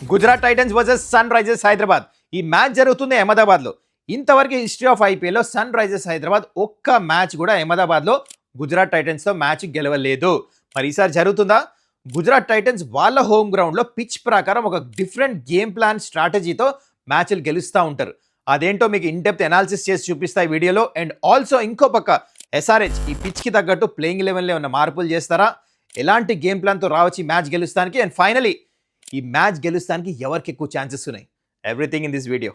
Gujarat Titans versus Sunrisers Hyderabad. ఈ match జరుగుతుంది అహ్మదాబాద్లో. ఇంతవరకు హిస్టరీ ఆఫ్ ఐపీఎల్లో సన్ రైజర్స్ హైదరాబాద్ ఒక్క మ్యాచ్ కూడా అహ్మదాబాద్లో గుజరాత్ టైటన్స్తో మ్యాచ్ గెలవలేదు. మరి ఈసారి జరుగుతుందా? గుజరాత్ టైటన్స్ వాళ్ళ హోమ్ గ్రౌండ్లో పిచ్ ప్రకారం ఒక డిఫరెంట్ గేమ్ ప్లాన్ స్ట్రాటజీతో మ్యాచ్లు గెలుస్తూ ఉంటారు. అదేంటో మీకు ఇన్ డెప్త్ అనాలిసిస్ చేసి చూపిస్తాయి వీడియోలో. అండ్ ఆల్సో ఇంకో పక్క ఎస్ఆర్హెచ్ ఈ పిచ్కి తగ్గట్టు ప్లేయింగ్ లెవెన్లో ఉన్న మార్పులు చేస్తారా, ఎలాంటి గేమ్ ప్లాన్తో రావచ్చు ఈ మ్యాచ్ గెలుస్తానికి, అండ్ ఫైనలీ ఈ మ్యాచ్ గెలుస్తానికి ఎవరికి ఎక్కువ ఛాన్సెస్ ఉన్నాయి, ఎవ్రీథింగ్ ఇన్ దిస్ వీడియో.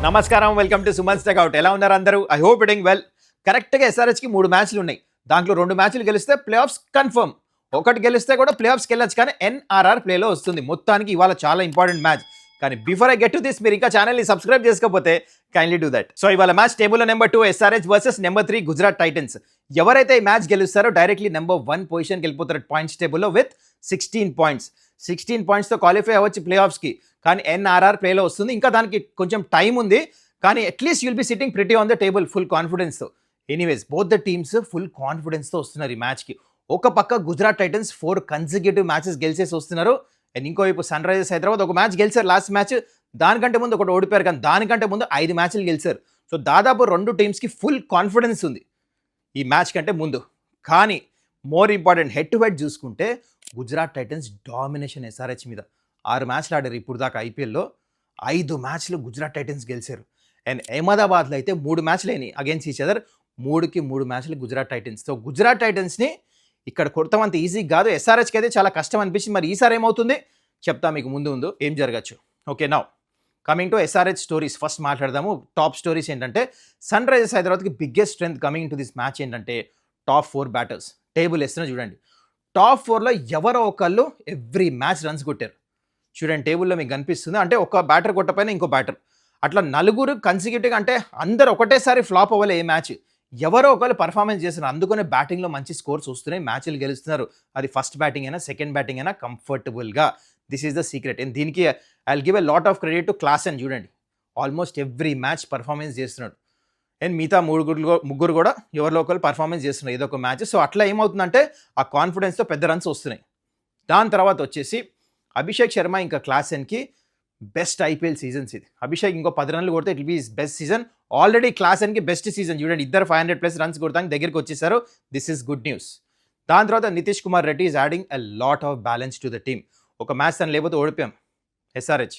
నమస్కారం, వెల్కమ్ టు సుమన్స్ టెక్అవుట్. ఎలా ఉన్నారు అందరూ? I hope ఇటింగ్ well. కరెక్ట్గా ఎస్ఆర్హెచ్కి 3 మ్యాచ్లు ఉన్నాయి. దాంట్లో 2 మ్యాచ్లు గెలిస్తే ప్లే ఆఫ్స్ కన్ఫర్మ్, ఒకటి గెలిస్తే కూడా ప్లే ఆఫ్స్కి వెళ్ళచ్చు. కానీ ఎన్ఆర్ఆర్ ప్లేలో వస్తుంది. మొత్తానికి ఇవాళ చాలా ఇంపార్టెంట్ మ్యాచ్. కానీ before I get to this, మీరు ఇంకా ఛానల్ని సబ్స్క్రైబ్ చేసుకోకపోతే కైండ్లీ డూ దట్. సో ఇవాళ మ్యాచ్ టేబుల్లో number 2 SRH versus number 3 Gujarat Titans. ఎవరైతే ఈ మ్యాచ్ గెలుస్తారో డైరెక్ట్లీ నెంబర్ 1 పొజిషన్కి వెళ్ళిపోతారు పాయింట్స్ టేబుల్లో విత్ 16 పాయింట్స్. 16 పాయింట్స్తో క్వాలిఫై అవ్వచ్చు ప్లే ఆఫ్స్కి. కానీ ఎన్ఆర్ఆర్ ప్లేలో వస్తుంది. ఇంకా దానికి కొంచెం టైం ఉంది. కానీ at least you'll be sitting pretty on the table full కాన్ఫిడెన్స్తో. Anyways both the teams full కాన్ఫిడెన్స్తో వస్తున్నారు ఈ మ్యాచ్కి. ఒక పక్క గుజరాత్ టైటన్స్ 4 కన్సిక్యూటివ్ మ్యాచెస్ గెలిచేసి వస్తున్నారు. అండ్ ఇంకోవైపు సన్ రైజర్స్ హైదరాబాద్ ఒక మ్యాచ్ గెలిచారు లాస్ట్ మ్యాచ్. దానికంటే ముందు ఒకటి ఓడిపోయారు. కానీ దానికంటే ముందు 5 మ్యాచ్లు గెలిచారు. సో దాదాపు 2 టీమ్స్కి ఫుల్ కాన్ఫిడెన్స్ ఉంది ఈ మ్యాచ్ కంటే ముందు. కానీ more important head to head చూసుకుంటే గుజరాత్ టైటన్స్ డామినేషన్ ఎస్ఆర్హెచ్ మీద. 6 మ్యాచ్లు ఆడారు ఇప్పుడు దాకా ఐపీఎల్లో. 5 మ్యాచ్లు గుజరాత్ టైటన్స్ గెలిచారు. అండ్ అహ్మదాబాద్లో అయితే 3 మ్యాచ్లు అయినాయి అగైన్స్ ఈచ్ అదర్. 3కి 3 మ్యాచ్లు గుజరాత్ టైటన్స్. సో గుజరాత్ టైటన్స్ని ఇక్కడ కొడతామంత ఈజీ కాదు. ఎస్ఆర్హెచ్కి అయితే చాలా కష్టం అనిపించింది. మరి ఈసారి ఏమవుతుంది చెప్తా మీకు. ముందు ఏం జరగచ్చు. Okay, now coming to SRH stories first మాట్లాడదాము. టాప్ స్టోరీస్ ఏంటంటే సన్ రైజర్స్ హైదరాబాద్కి biggest strength coming to this match ఏంటంటే టాప్ 4 బ్యాటర్స్. టేబుల్ వేస్తున్నా చూడండి. టాప్ 4లో ఎవరో ఒకళ్ళు ఎవ్రీ మ్యాచ్ రన్స్ కొట్టారు. చూడండి టేబుల్లో మీకు కనిపిస్తుంది. అంటే ఒక బ్యాటర్ కొట్టపోయినా ఇంకో బ్యాటర్, అట్లా 4 కన్సిక్యూటివ్గా. అంటే అందరు ఒకటేసారి ఫ్లాప్ అవ్వలే ఏ మ్యాచ్. ఎవరో ఒకళ్ళు పర్ఫార్మెన్స్ చేస్తున్నారు. అందుకనే బ్యాటింగ్లో మంచి స్కోర్స్ వస్తున్నాయి, మ్యాచ్లు గెలుస్తున్నారు. అది ఫస్ట్ బ్యాటింగ్ అయినా సెకండ్ బ్యాటింగ్ అయినా కంఫర్టబుల్గా. This is the secret. And దీనికి I will give a lot of credit to Klaasen. చూడండి ఆల్మోస్ట్ ఎవ్రీ మ్యాచ్ పర్ఫార్మెన్స్ చేస్తున్నాడు. అండ్ మిగతా ముగ్గురు కూడా ఎవరిలో ఒకరు పర్ఫార్మెన్స్ చేస్తున్నారు ఏదో ఒక మ్యాచ్. సో అట్లా ఏమవుతుందంటే ఆ కాన్ఫిడెన్స్తో పెద్ద రన్స్ వస్తున్నాయి. దాని తర్వాత వచ్చేసి అభిషేక్ శర్మ ఇంకా క్లాసెన్కి బెస్ట్ ఐపీఎల్ సీజన్స్ ఇది. అభిషేక్ ఇంకో 10 రన్లు కొడితే it will be his best season. Already క్లాసెన్కి బెస్ట్ సీజన్. చూడండి ఇద్దరు 500+ రన్స్ కొడతానికి దగ్గరికి వచ్చేసారు. This is good news. దాని తర్వాత Nitish Kumar Reddy is adding a lot of balance to the team. ఒక మ్యాచ్ తను లేకపోతే ఓడిపోయాం SRH.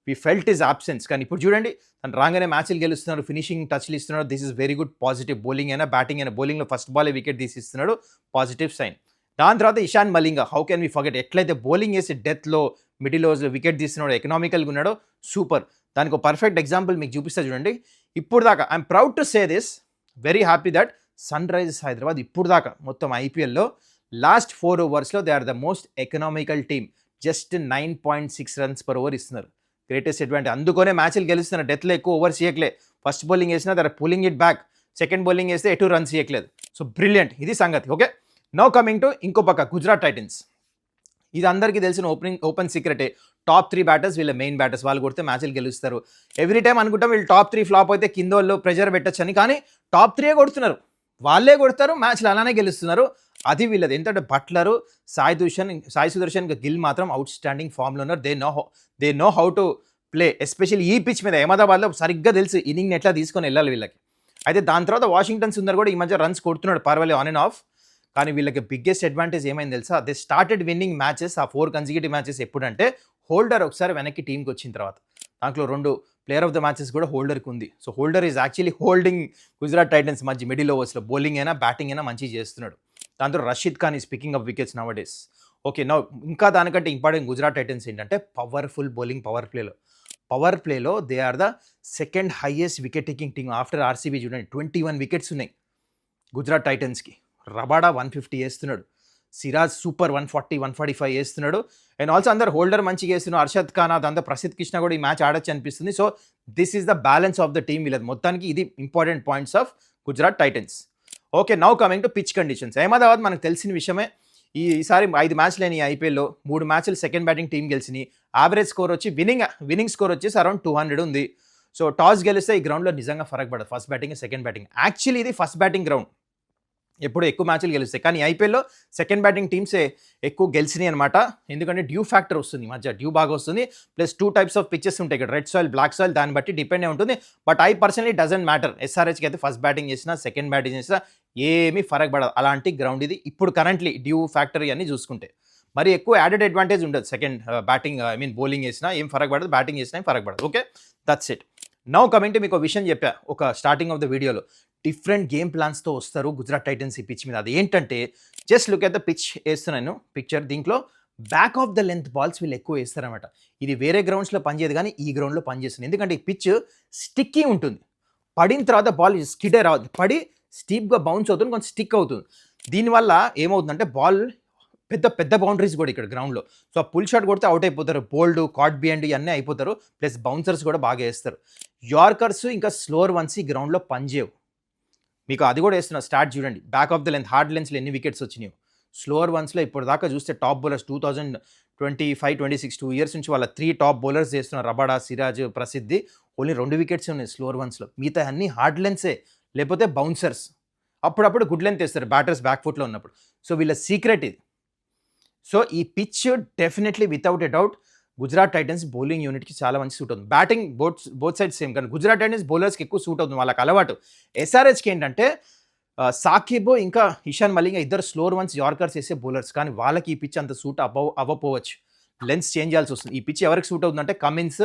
We felt his absence. కానీ ఇప్పుడు చూడండి తను రాగానే మ్యాచ్లు గెలుస్తున్నారు, ఫినిషింగ్ టచ్లు ఇస్తున్నాడు. This is very good positive. Bowling అయినా బ్యాటింగ్ అయినా. బౌలింగ్లో ఫస్ట్ బాలే వికెట్ తీసిస్తున్నాడు, పాజిటివ్ సైన్. దాని తర్వాత Ishan Malinga, how can we forget. ఎట్లయితే బౌలింగ్ వేసి డెత్లో మిడిల్ ఓవర్స్లో వికెట్ తీస్తున్నాడు, ఎకనామికల్గా ఉన్నాడో సూపర్. దానికి ఒక పర్ఫెక్ట్ ఎగ్జాంపుల్ మీకు చూపిస్తా చూడండి. ఇప్పుడు దాకా I'm proud to say this, very happy that Sunrisers Hyderabad ఇప్పుడు దాకా మొత్తం ఐపీఎల్లో లాస్ట్ 4 ఓవర్స్లో they are the most economical team. Just 9.6 runs per over ఇస్తున్నారు. Greatest advantage. అందుకనే మ్యాచ్లు గెలుస్తున్నారు. డెత్లో ఎక్కువ ఓవర్స్ ఇవ్వట్లే. ఫస్ట్ బౌలింగ్ వేసినా they're pulling it back. Second bowling వేస్తే ఎటు రన్స్ ఇవ్వట్లేదు. So brilliant. ఇది సంగతి. ఓకే, నౌ కమింగ్ టు ఇంకో పక్క గుజరాత్ టైటన్స్. ఇది అందరికీ తెలిసిన ఓపెన్ సీక్రెటే. టాప్ 3 బ్యాటర్స్ వీళ్ళ మెయిన్ బ్యాటర్స్. వాళ్ళు కొడితే మ్యాచ్లు గెలుస్తారు. ఎవ్రీ టైం అనుకుంటాం వీళ్ళు టాప్ 3 ఫ్లాప్ అయితే కింద వాళ్ళు ప్రెజర్ పెట్టచ్చు అని. కానీ టాప్ 3 కొడుతున్నారు. వాళ్ళే కొడతారు, మ్యాచ్లు అలానే గెలుస్తున్నారు. అది వీళ్ళది. ఏంటంటే బట్లరు, సాయి సుదర్శన్ గిల్ మాత్రం అవుట్ స్టాండింగ్ ఫామ్లో ఉన్నారు. They know how to play, especially ఈ పిచ్ మీద. అహ్మదాబాద్లో సరిగ్గా తెలుసు ఇన్నింగ్ని ఎట్లా తీసుకొని వెళ్ళాలి వీళ్ళకి. అయితే దాని తర్వాత వాషింగ్టన్ సుందర్ కూడా ఈ మధ్య రన్స్ కొడుతున్నాడు, పర్వాలేదు, ఆన్ అండ్ ఆఫ్. కానీ వీళ్ళకి బిగ్గెస్ట్ అడ్వాంటేజ్ ఏమైంది తెలుసా? They started winnowing matches. ఆ 4 కన్సిక్యూటివ్ మ్యాచెస్ ఎప్పుడంటే హోల్డర్ ఒకసారి వెనక్కి టీంకి వచ్చిన తర్వాత. దాంట్లో 2 ప్లేయర్ ఆఫ్ ద మ్యాచెస్ కూడా హోల్డర్కి ఉంది. So Holder is actually holding Gujarat Titans మంచి మిడిల్ ఓవర్స్లో. బౌలింగ్ అయినా బ్యాటింగ్ అయినా మంచిగా చేస్తున్నాడు. దాంతో Rashid Khan is picking up wickets nowadays. Okay, now ఇంకా దానికంటే ఇంపార్టెంట్ గుజరాత్ టైటన్స్ ఏంటంటే పవర్ఫుల్ బౌలింగ్. పవర్ ప్లేలో they are the second highest wicket taking team after RCB. చూడండి 21 వికెట్స్ ఉన్నాయి గుజరాత్ టైటన్స్కి. రబాడా 150 వేస్తున్నాడు. సిరాజ్ సూపర్ 140, 145 వేస్తున్నాడు. అండ్ ఆల్సో అందరు హోల్డర్ మంచిగా వేస్తున్నాడు. అర్షద్ ఖాన్, అదంతా ప్రసిద్ధ్ కృష్ణ కూడా ఈ మ్యాచ్ ఆడొచ్చు అనిపిస్తుంది. So this is the balance of the team వీళ్ళది. మొత్తానికి ఇది important points of Gujarat Titans. Okay, now coming to pitch conditions. Ahmedabad మనకు తెలిసిన విషయమే. ఈసారి 5 మ్యాచ్లు అయినాయి ఐపీఎల్లో. 3 మ్యాచ్లు సెకండ్ బ్యాటింగ్ టీం గెలిచినాయి. యావరేజ్ స్కోర్ వచ్చి విన్నింగ్ స్కోర్ వచ్చేసి అరౌండ్ 200 ఉంది... సో టాస్ గెలిస్తే ఈ గ్రౌండ్లో నిజంగా ఫరక్ పడదు. First batting second batting. Actually ఇది ఫస్ట్ బ్యాటింగ్ గ్రౌండ్. 2 మ్యాచ్లు 2 వికెట్స్ తీసేసిన అర్షద్ ఖాన్, దాంతో ప్రసిద్ధ్ కృష్ణ కూడా ఈ మ్యాచ్ ఆడొచ్చు అనిపిస్తుంది. So this is the balance of the team వీళ్ళది. మొత్తానికి ఇది important points of Gujarat Titans. Okay, now coming to pitch conditions. Ahmedabad మనకు తెలిసిన విషయమే. ఈసారి 5 మ్యాచ్లు అయినాయి ఐపీఎల్లో. 3 మ్యాచ్లు సెకండ్ బ్యాటింగ్ టీం గెలిచినాయి. యావరేజ్ స్కోర్ వచ్చి అరౌండ్ 200 ఉంది. సో టాస్ గెలిస్తే ఈ గ్రౌండ్లో నిజంగా ఫరక్ పడదు. First batting second batting. Actually ఇది ఫస్ట్ బ్యాటింగ్ గ్రౌండ్. ఎప్పుడు ఎక్కువ మ్యాచ్లు గెలుస్తాయి. కానీ ఐపీఎల్‌లో సెకండ్ బ్యాటింగ్ టీమ్సే ఎక్కువ గెలిచినాయి అనమాట. ఎందుకంటే డ్యూ ఫ్యాక్టర్ వస్తుంది. ఈ మధ్య డ్యూ బాగా వస్తుంది. ప్లస్ 2 టైప్స్ ఆఫ్ పిచెస్ ఉంటాయి ఇక్కడ. రెడ్ సాయిల్, బ్లాక్ సాయిల్ దాన్ని బట్టి డిపెండ్ అయి ఉంటుంది. But I personally doesn't matter. ఎస్ఆర్‌హెచ్‌కి అయితే ఫస్ట్ బ్యాటింగ్ చేసినా, సెకండ్ బ్యాటింగ్ చేసినా ఏమీ ఫరక్ పడదు. అలాంటి గ్రౌండ్ ఇది. ఇప్పుడు కరెంట్‌లీ డ్యూ ఫ్యాక్టర్ ఇయన్నీ చూసుకుంటే. మరి ఎక్కువ యాడెడ్ అడ్వాంటేజ్ ఉండదు. సెకండ్ బ్యాటింగ్ బౌలింగ్ చేసినా ఏం ఫరక్ పడదు. బ్యాటింగ్ చేసినా ఏం ఫరక్ పడదు. Okay. That's it. Now coming to మీకు ఒక విషయం చెప్పా ఒక స్టార్టింగ్ ఆఫ్ ద వీడియోలో. డిఫరెంట్ గేమ్ ప్లాన్స్తో వస్తారు గుజరాత్ టైటన్స్ ఈ పిచ్ మీద. అది ఏంటంటే just look at the pitch వేస్తున్నాను పిక్చర్. దీంట్లో back of the length balls వీళ్ళు ఎక్కువ వేస్తారనమాట. ఇది వేరే గ్రౌండ్స్లో పనిచేయదు కానీ ఈ గ్రౌండ్లో పనిచేస్తుంది. ఎందుకంటే ఈ పిచ్ స్టిక్కీ ఉంటుంది. పడిన తర్వాత బాల్ స్కిడే రావద్దు. పడి స్టీప్గా బౌన్స్ అవుతుంది, కొంచెం స్టిక్ అవుతుంది. దీనివల్ల ఏమవుతుందంటే బాల్ పెద్ద పెద్ద బౌండరీస్ కూడా ఇక్కడ గ్రౌండ్లో. సో ఆ పుల్ షాట్ కొడితే అవుట్ అయిపోతారు. బోల్డ్, కాట్ బియాండ్ ఇవన్నీ అయిపోతారు. ప్లస్ బౌన్సర్స్ కూడా బాగా వేస్తారు. యార్కర్స్ ఇంకా స్లోవర్ వన్స్ ఈ గ్రౌండ్లో పనిచేయవు. మీకు అది కూడా వేస్తున్నా స్టార్ట్ చూడండి. Back of the length hard లెన్స్లో ఎన్ని వికెట్స్ వచ్చినాయి. స్లోవర్ వన్స్లో ఇప్పుడు దాకా చూస్తే టాప్ బౌలర్స్ 2025-26 2 ఇయర్స్ నుంచి వాళ్ళ 3 టాప్ బౌలర్స్ చేస్తున్నారు. రబాడా, సిరాజ్, ప్రసిద్ధి. ఓన్లీ 2 వికెట్స్ ఉన్నాయి స్లోవర్ వన్స్లో. మిగతా అన్ని హార్డ్ లెన్సే, లేకపోతే బౌన్సర్స్. అప్పుడప్పుడు గుడ్ లెంత్ వేస్తారు బ్యాటర్స్ బ్యాక్ ఫుట్లో ఉన్నప్పుడు. సో వీళ్ళ సీక్రెట్ ఇది. సో ఈ pitch definitely without a doubt Gujarat Titans bowling యూనిట్కి చాలా మంచి సూట్ అవుతుంది. బ్యాటింగ్ బోత్ సైడ్స్ సేమ్, కానీ గుజరాత్ టైటన్స్ బౌలర్స్కి ఎక్కువ సూట్ అవుతుంది, వాళ్ళకి అలవాటు. ఎస్ఆర్హెచ్కి ఏంటంటే సాకిబ్ ఇంకా ఇషాన్ మలింగ ఇద్దరు స్లోవర్ వన్స్ యార్కర్స్ వేసే బౌలర్స్, కానీ వాళ్ళకి ఈ పిచ్ అంత సూట్ అవ్వపోవచ్చు. లెన్స్ చేంజ్ చేయాల్సి వస్తుంది. ఈ పిచ్ ఎవరికి సూట్ అవుతుందంటే కమిన్స్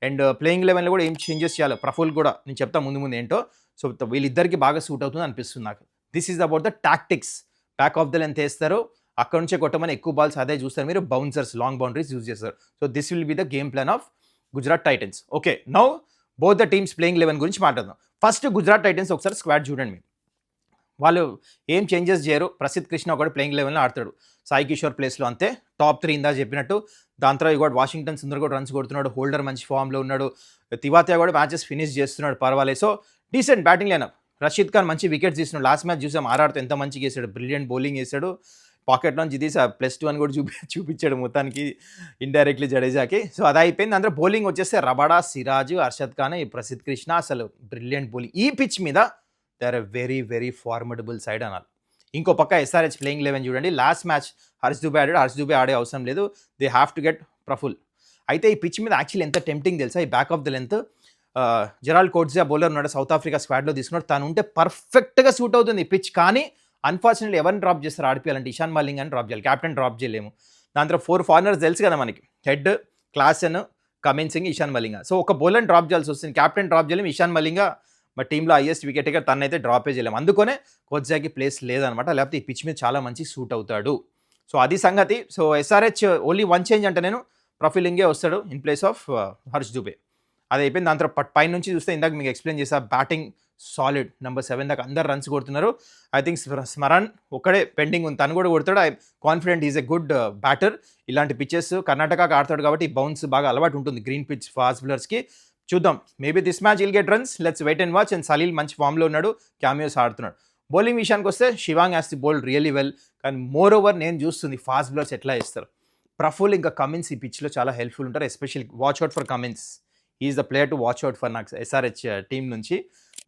అండ్ ప్లేయింగ్ లెవెన్లో కూడా ఏం చేంజెస్ చేయాలి, ప్రఫుల్ కూడా నేను చెప్తా ముందు ఏంటో. సో వీళ్ళిద్దరికి బాగా సూట్ అవుతుంది అనిపిస్తుంది నాకు. This is about the tactics. Back of the length వేస్తారు, అక్కడ నుంచే కొట్టమని ఎక్కువ బాల్స్ అదే చూస్తారు మీరు. బౌన్సర్స్, లాంగ్ బౌండరీస్ యూజ్ చేస్తారు. So this will be the game plan of Gujarat Titans. Okay, now both the teams playing 11 గురించి మాట్లాడదాం. ఫస్ట్ గుజరాత్ టైటన్స్ ఒకసారి స్క్వాడ్ చూడండి మీరు. వాళ్ళు ఏం చేంజెస్ చేయరు. ప్రసిద్ధ్ కృష్ణ ఒకటి ప్లేయింగ్ 11లో ఆడతాడు. సాయి కిషోర్ ప్లేస్లో అంతే. టాప్ 3 ఇందా చెప్పినట్టు. దాని తర్వాత కూడా వాషింగ్టన్ సుందర్ కూడా రన్స్ కొడుతున్నాడు. హోల్డర్ మంచి ఫామ్లో ఉన్నాడు. తివాతియా కూడా మ్యాచెస్ ఫినిష్ చేస్తున్నాడు, పర్వాలేదు. So decent batting lineup. Rashid Khan మంచి వికెట్స్ తీస్తున్నాడు. లాస్ట్ మ్యాచ్ చూసాం ఆర్ఆర్తో ఎంత మంచిగా వేసాడు. బ్రిలియంట్ బౌలింగ్ వేసాడు. పాకెట్ నుంచి తీసి +2 అని కూడా చూపించాడు మొత్తానికి ఇండైరెక్ట్లీ జడేజాకి. సో అది అయిపోయింది. అందరూ బౌలింగ్ వచ్చేస్తే రబాడా, సిరాజ్, అర్షద్ ఖాన్, ప్రసిద్ధ్ కృష్ణ అసలు బ్రిలియంట్ బౌలింగ్. ఈ పిచ్ మీద they are a very very formidable side అనాలి. ఇంకో పక్క ఎస్ఆర్హెచ్ ప్లేయింగ్ 11 చూడండి. లాస్ట్ మ్యాచ్ హర్ష్ దుబే ఆడాడు. హర్ష్ దుబే ఆడే అవసరం లేదు. దే హ్యావ్ టు గెట్ ప్రఫుల్. అయితే ఈ పిచ్ మీద యాక్చువల్లీ ఎంత టెంప్టింగ్ తెలుసా. ఈ back of the length Gerald Coetzee bowler ఉన్నాడు, సౌత్ ఆఫ్రికా స్క్వాడ్లో తీసుకున్నాడు. తను ఉంటే పర్ఫెక్ట్గా సూట్ అవుతుంది ఈ పిచ్. కానీ అన్ఫార్చునేట్లీ ఎవరిని డ్రాప్ చేస్తారు ఆడిపియాలంటే ఇషాన్ మలింగ్ అని డ్రాప్ చేయాలి. క్యాప్టెన్ డ్రాప్ చేయలేము. దాని తర్వాత 4 ఫారినర్స్ తెలుసు కదా మనకి. Head, Klaasen, come in Singh, Ishan Malinga. So ఒక బౌలర్ని డ్రాప్ చేయాల్సి వస్తుంది. క్యాప్టెన్ డ్రాప్ చేయలేము. ఇషాన్ మలింగ మా టీంలో హైయెస్ట్ వికెట్ టేకర్, తనైతే డ్రాపే చేయలేము. అందుకనే కోట్జియాకి ప్లేస్ లేదనమాట. లేకపోతే ఈ పిచ్ మీద చాలా మంచి సూట్ అవుతాడు. సో అది సంగతి. సో ఎస్ఆర్హెచ్ ఓన్లీ 1 చేంజ్ అంటే నేను ప్రఫుల్ ఇంగే వస్తాడు in place of Harsh Dubey. అది అయిపోయింది. దాని తర్వాత పైన నుంచి చూస్తే ఇందాక మీకు ఎక్స్ప్లెయిన్ చేసా. Batting solid. నెంబర్ 7 దాకా అందరు రన్స్ కొడుతున్నారు. ఐ థింక్ స్మరణ్ ఒక్కడే పెండింగ్ ఉంది, తను కూడా కొడతాడు. I confident is a good batter. ఇలాంటి పిచ్చెస్ కర్ణాటకకి ఆడతాడు కాబట్టి బౌన్స్ బాగా అలవాటు ఉంటుంది గ్రీన్ పిచ్ ఫాస్ట్ బౌలర్స్కి. చూద్దాం, maybe this match will get runs. Let's wait and watch. And Salil మంచి ఫామ్లో ఉన్నాడు, క్యామియోస్ ఆడుతున్నాడు. బౌలింగ్ విషయానికి వస్తే Shivang has the bowled really well. కానీ మోర్ ఓవర్ నేను చూస్తుంది ఫాస్ట్ బౌలర్స్ ఎట్లా వేస్తారు. ప్రఫుల్ ఇంకా కమిన్స్ ఈ పిచ్లో చాలా హెల్ప్ఫుల్ ఉంటారు. Especially watch out for Cummins. Is the player to watch out for నాకు ఎస్ఆర్హెచ్ టీమ్ నుంచి.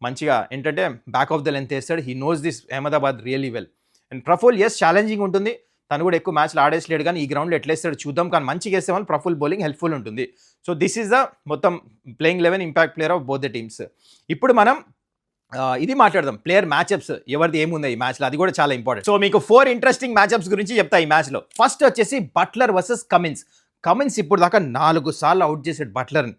మంచిగా ఏంటంటే బ్యాక్ ఆఫ్ ద లెంత్ వేస్తాడు. He knows this Ahmedabad really well. And Praful is challenging ఉంటుంది. తను కూడా ఎక్కువ మ్యాచ్లు ఆడేసలేడు, కానీ ఈ గ్రౌండ్లో ఎట్లా వేస్తాడు చూద్దాం. కానీ మంచిగా వేస్తే వాళ్ళు ప్రఫుల్ బౌలింగ్ హెల్ప్ఫుల్ ఉంటుంది. సో దిస్ ఈజ్ ద మొత్తం playing 11 impact player of both the teams. ఇప్పుడు మనం ఇది మాట్లాడదాం, ప్లేయర్ మ్యాచ్అప్స్ ఎవరిది ఏముంది ఈ మ్యాచ్లో, అది కూడా చాలా ఇంపార్టెంట్. సో మీకు 4 ఇంట్రెస్టింగ్ మ్యాచ్అప్స్ గురించి చెప్తా ఈ మ్యాచ్లో. ఫస్ట్ వచ్చేసి బట్లర్ వర్సెస్ కమిన్స్. కమిన్స్ ఇప్పుడు దాకా 4 సార్లు అవుట్ చేసాడు బట్లర్ని.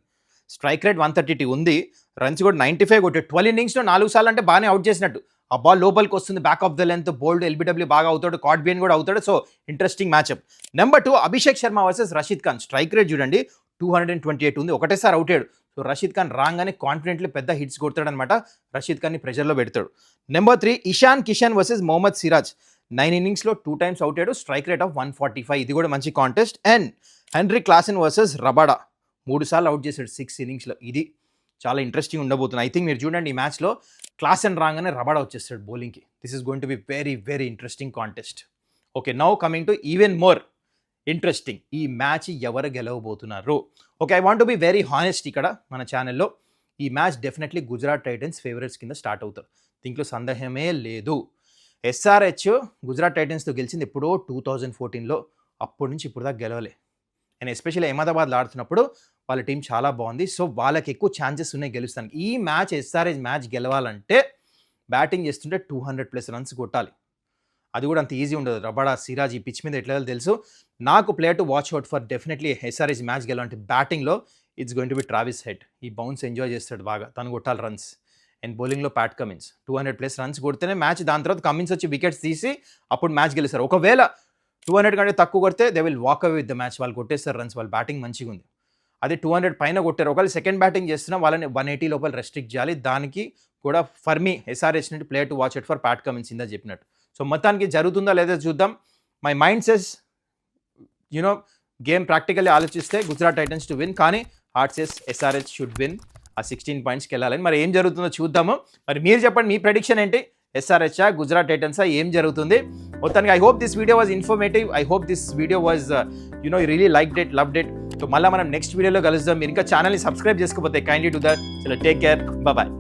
స్ట్రైక్ రేట్ 132 ఉంది, రన్స్ కూడా 95 కొట్టాడు. 12 ఇన్నింగ్స్లో 4 సార్లు అంటే బాగానే అవుట్ చేసినట్టు. ఆ బాల్ లోపలికి వస్తుంది, back of the length, bowled, LBW బాగా అవుతాడు, కాట్ బియన్ కూడా అవుతాడు. So interesting matchup. Number 2 Abhishek Sharma versus Rashid Khan. Strike rate చూడండి 228 ఉంది, ఒకటేసారి అవుతాడు. సో రషీద్ ఖాన్ రాగానే కాన్ఫిడెంట్లీ పెద్ద హిట్స్ కొడతాడు అనమాట. రషీద్ ఖాన్ని ప్రెషర్లో పెడతాడు. Number 3 Ishan Kishan versus Mohammed Siraj. 9 ఇన్నింగ్స్లో 2 టైమ్స్ అవుతాడు, స్ట్రైక్ రేట్ ఆఫ్ 145. ఇది కూడా మంచి contest. And henry Klaasen versus Rabada. 3 సార్లు అవుట్ చేశాడు 6 ఇన్నింగ్స్లో. ఇది చాలా ఇంట్రెస్టింగ్ ఉండబోతుంది. ఐ థింక్ మీరు చూడండి ఈ మ్యాచ్లో క్లాసెన్ రాగానే రబాడా వచ్చేస్తాడు బౌలింగ్కి. This is going to be very very interesting contest. Okay, now coming to even more interesting, ఈ మ్యాచ్ ఎవరు గెలవబోతున్నారు. Okay, I want to be very honest ఇక్కడ మన ఛానల్లో. ఈ match definitely Gujarat Titans favourites కింద స్టార్ట్ అవుతారు, దీంట్లో సందేహమే లేదు. ఎస్ఆర్హెచ్ గుజరాత్ టైటన్స్తో గెలిచింది ఎప్పుడో 2014లో, అప్పటి నుంచి ఇప్పుడు దాకా గెలవలే. అండ్ ఎస్పెషల్లీ అహ్మదాబాద్లో ఆడుతున్నప్పుడు వాళ్ళ టీం చాలా బాగుంది. సో వాళ్ళకి ఎక్కువ ఛాన్సెస్ ఉన్నాయి గెలుస్తానికి. ఈ మ్యాచ్ ఎస్ఆర్హెచ్ మ్యాచ్ గెలవాలంటే బ్యాటింగ్ చేస్తుంటే 200+ రన్స్ కొట్టాలి. అది కూడా అంత ఈజీ ఉండదు. రబాడా, సిరాజ్ ఈ పిచ్ మీద ఎట్లా తెలుసు. నాకు player to watch out for definitely SRH match గెలవాలంటే బ్యాటింగ్లో it's going to be Travis Head. ఈ బౌన్స్ ఎంజాయ్ చేస్తాడు బాగా, తను కొట్టాలి రన్స్. అండ్ బౌలింగ్లో ప్యాట్ కమిన్స్ 200+ రన్స్ కొడితేనే మ్యాచ్. దాని తర్వాత కమిన్స్ వచ్చి వికెట్స్ తీసి అప్పుడు మ్యాచ్ గెలుస్తారు. ఒకవేళ 200 కంటే తక్కువ కొడితే they will walk away with the match. వాళ్ళు కొట్టేస్తారు రన్స్, వాళ్ళ బ్యాటింగ్ మంచిగా ఉంది. అదే 200 పైన కొట్టారు. ఒకవేళ సెకండ్ బ్యాటింగ్ చేస్తున్నా వాళ్ళని 180 లోపల రెస్ట్రిక్ట్ చేయాలి. దానికి కూడా ఫర్ మీ ఎస్ఆర్హెచ్ నుండి player to watch out for Pat Cummins ఇందా చెప్పినట్టు. సో మొత్తానికి జరుగుతుందా లేదా చూద్దాం. My mind says game practically ఆలోచిస్తే గుజరాత్ టైటన్స్ టు విన్, కానీ heart says SRH should win. ఆ 16 పాయింట్స్కి వెళ్ళాలని. మరి ఏం జరుగుతుందో చూద్దాము. మరి మీరు చెప్పండి, మీ ప్రెడిక్షన్ ఏంటి? ఎస్ఆర్హెచ్ గుజరాత్ టైటన్సా, ఏం జరుగుతుంది? మొత్తానికి I hope this video was informative. I hope this video was really liked it, loved it. So మళ్ళీ మనం నెక్స్ట్ వీడియోలో కలుద్దాం. మీరు ఇంకా ఛానల్ని సబ్స్క్రైబ్ చేసుకోకపోతే kindly to that. So take care, bye.